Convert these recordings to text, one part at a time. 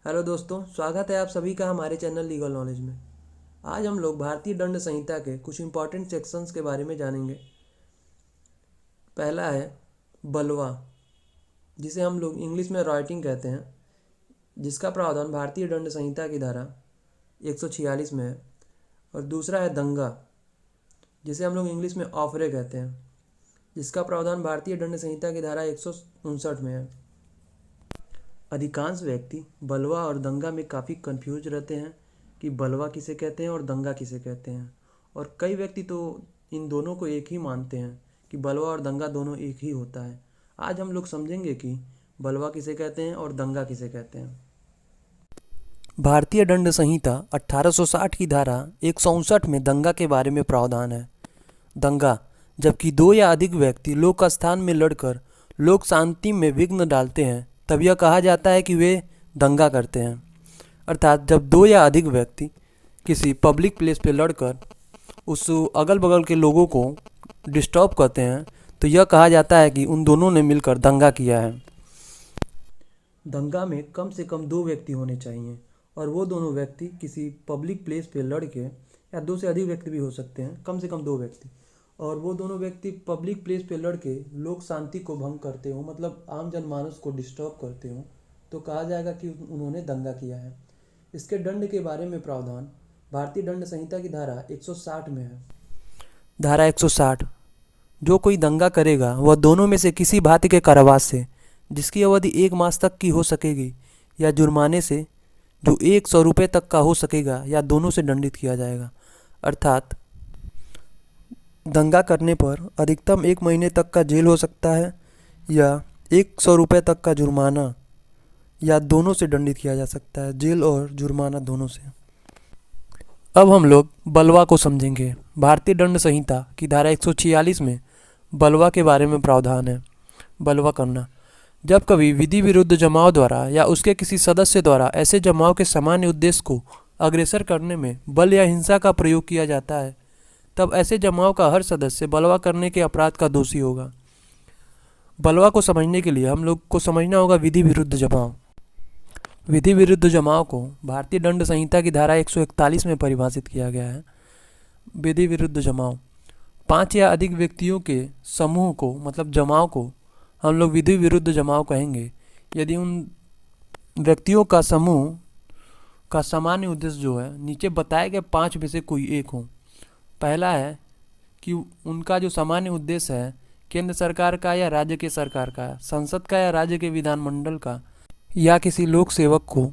Hello दोस्तों, स्वागत है आप सभी का हमारे चैनल लीगल नॉलेज में। आज हम लोग भारतीय दंड संहिता के कुछ इंपॉर्टेंट सेक्शंस के बारे में जानेंगे। पहला है बलवा, जिसे हम लोग इंग्लिश में रॉयटिंग कहते हैं, जिसका प्रावधान भारतीय दंड संहिता की धारा 146 में है। और दूसरा है दंगा, जिसे हम लोग इंग्लिश में ऑफरे कहते हैं, जिसका प्रावधान भारतीय दंड संहिता की धारा 159 में है। अधिकांश व्यक्ति बलवा और दंगा में काफ़ी कंफ्यूज रहते हैं कि बलवा किसे कहते हैं और दंगा किसे कहते हैं, और कई व्यक्ति तो इन दोनों को एक ही मानते हैं कि बलवा और दंगा दोनों एक ही होता है। आज हम लोग समझेंगे कि बलवा किसे कहते हैं और दंगा किसे कहते हैं। भारतीय दंड संहिता 1860 की धारा 159 में दंगा के बारे में प्रावधान है। दंगा जबकि दो या अधिक व्यक्ति लोक स्थान में लड़कर लोक शांति में विघ्न डालते हैं, तब यह कहा जाता है कि वे दंगा करते हैं। अर्थात जब दो या अधिक व्यक्ति किसी पब्लिक प्लेस पे लड़कर उस अगल बगल के लोगों को डिस्टर्ब करते हैं, तो यह कहा जाता है कि उन दोनों ने मिलकर दंगा किया है। दंगा में कम से कम दो व्यक्ति होने चाहिए, और वो दोनों व्यक्ति किसी पब्लिक प्लेस पे लड़ के, या दो से अधिक व्यक्ति भी हो सकते हैं, कम से कम दो व्यक्ति, और वो दोनों व्यक्ति पब्लिक प्लेस पे लड़ के लोक शांति को भंग करते हो, मतलब आम जनमानस को डिस्टर्ब करते हो, तो कहा जाएगा कि उन्होंने दंगा किया है। इसके दंड के बारे में प्रावधान भारतीय दंड संहिता की धारा 160 में है। धारा 160, जो कोई दंगा करेगा वह दोनों में से किसी भांति के कारावास से, जिसकी अवधि 1 मास तक की हो सकेगी, या जुर्माने से जो 100 रुपये तक का हो सकेगा, या दोनों से दंडित किया जाएगा। अर्थात दंगा करने पर अधिकतम 1 महीने तक का जेल हो सकता है, या 100 रुपये तक का जुर्माना, या दोनों से दंडित किया जा सकता है, जेल और जुर्माना दोनों से। अब हम लोग बलवा को समझेंगे। भारतीय दंड संहिता की धारा 146 में बलवा के बारे में प्रावधान है। बलवा करना जब कभी विधि विरुद्ध जमाव द्वारा या उसके किसी सदस्य द्वारा ऐसे जमाव के सामान्य उद्देश्य को अग्रसर करने में बल या हिंसा का प्रयोग किया जाता है, तब ऐसे जमाव का हर सदस्य बलवा करने के अपराध का दोषी होगा। बलवा को समझने के लिए हम लोग को समझना होगा विधि विरुद्ध जमाव। विधि विरुद्ध जमाव को भारतीय दंड संहिता की धारा 141 में परिभाषित किया गया है। विधि विरुद्ध जमाव 5 या अधिक व्यक्तियों के समूह को, मतलब जमाव को हम लोग विधि विरुद्ध जमाव कहेंगे, यदि उन व्यक्तियों का समूह का सामान्य उद्देश्य जो है नीचे बताए गए 5 में से कोई एक हो। पहला है कि उनका जो सामान्य उद्देश्य है केंद्र सरकार का या राज्य के सरकार का, संसद का या राज्य के विधानमंडल का, या किसी लोक सेवक को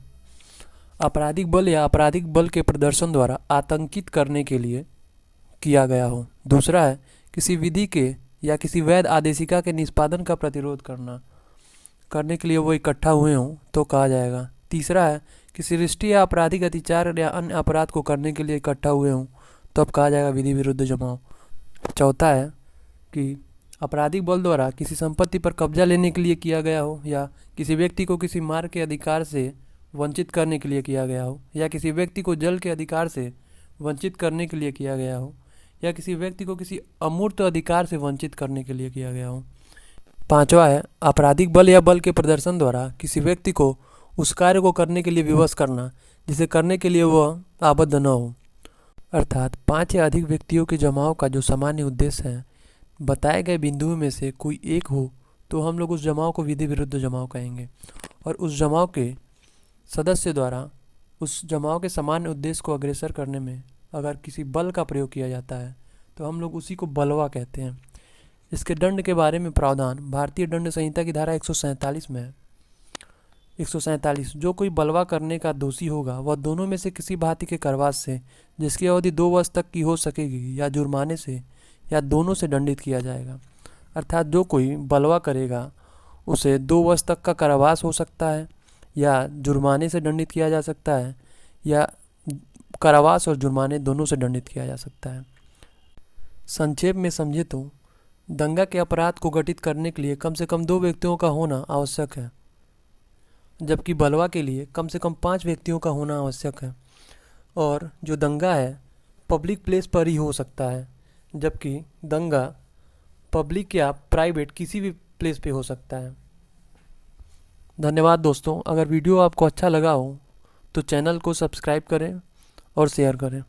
आपराधिक बल या आपराधिक बल के प्रदर्शन द्वारा आतंकित करने के लिए किया गया हो। दूसरा है किसी विधि के या किसी वैध आदेशिका के निष्पादन का प्रतिरोध करने के लिए वो इकट्ठा हुए हों, तो कहा जाएगा। तीसरा है किसी रिष्टि या आपराधिक अत्याचार या अन्य अपराध को करने के लिए इकट्ठा हुए हों, तो अब कहा जाएगा विधि विरुद्ध जमाव। चौथा है कि आपराधिक बल द्वारा किसी संपत्ति पर कब्जा लेने के लिए किया गया हो, या किसी व्यक्ति को किसी मार्ग के अधिकार से वंचित करने के लिए किया गया हो, या किसी व्यक्ति को जल के अधिकार से वंचित करने के लिए किया गया हो, या किसी व्यक्ति को किसी अमूर्त अधिकार से वंचित करने के लिए किया गया हो। पांचवा है आपराधिक बल या बल के प्रदर्शन द्वारा किसी व्यक्ति को उस कार्य को करने के लिए विवश करना जिसे करने के लिए वह आबद्ध न हो। अर्थात 5 या अधिक व्यक्तियों के जमाव का जो सामान्य उद्देश्य है बताए गए बिंदुओं में से कोई एक हो, तो हम लोग उस जमाव को विधि विरुद्ध जमाव कहेंगे। और उस जमाव के सदस्य द्वारा उस जमाव के सामान्य उद्देश्य को अग्रसर करने में अगर किसी बल का प्रयोग किया जाता है, तो हम लोग उसी को बलवा कहते हैं। इसके दंड के बारे में प्रावधान भारतीय दंड संहिता की धारा 147 में है। 147, जो कोई बलवा करने का दोषी होगा वह दोनों में से किसी भांति के करवास से, जिसकी अवधि 2 वर्ष तक की हो सकेगी, या जुर्माने से, या दोनों से दंडित किया जाएगा। अर्थात जो कोई बलवा करेगा उसे 2 वर्ष तक का कारावास हो सकता है, या जुर्माने से दंडित किया जा सकता है, या कारावास और जुर्माने दोनों से दंडित किया जा सकता है। संक्षेप में समझे तो दंगा के अपराध को घटित करने के लिए कम से कम 2 व्यक्तियों का होना आवश्यक है, जबकि बलवा के लिए कम से कम 5 व्यक्तियों का होना आवश्यक है। और जो दंगा है पब्लिक प्लेस पर ही हो सकता है, जबकि दंगा पब्लिक या प्राइवेट किसी भी प्लेस पे हो सकता है। धन्यवाद दोस्तों। अगर वीडियो आपको अच्छा लगा हो तो चैनल को सब्सक्राइब करें और शेयर करें।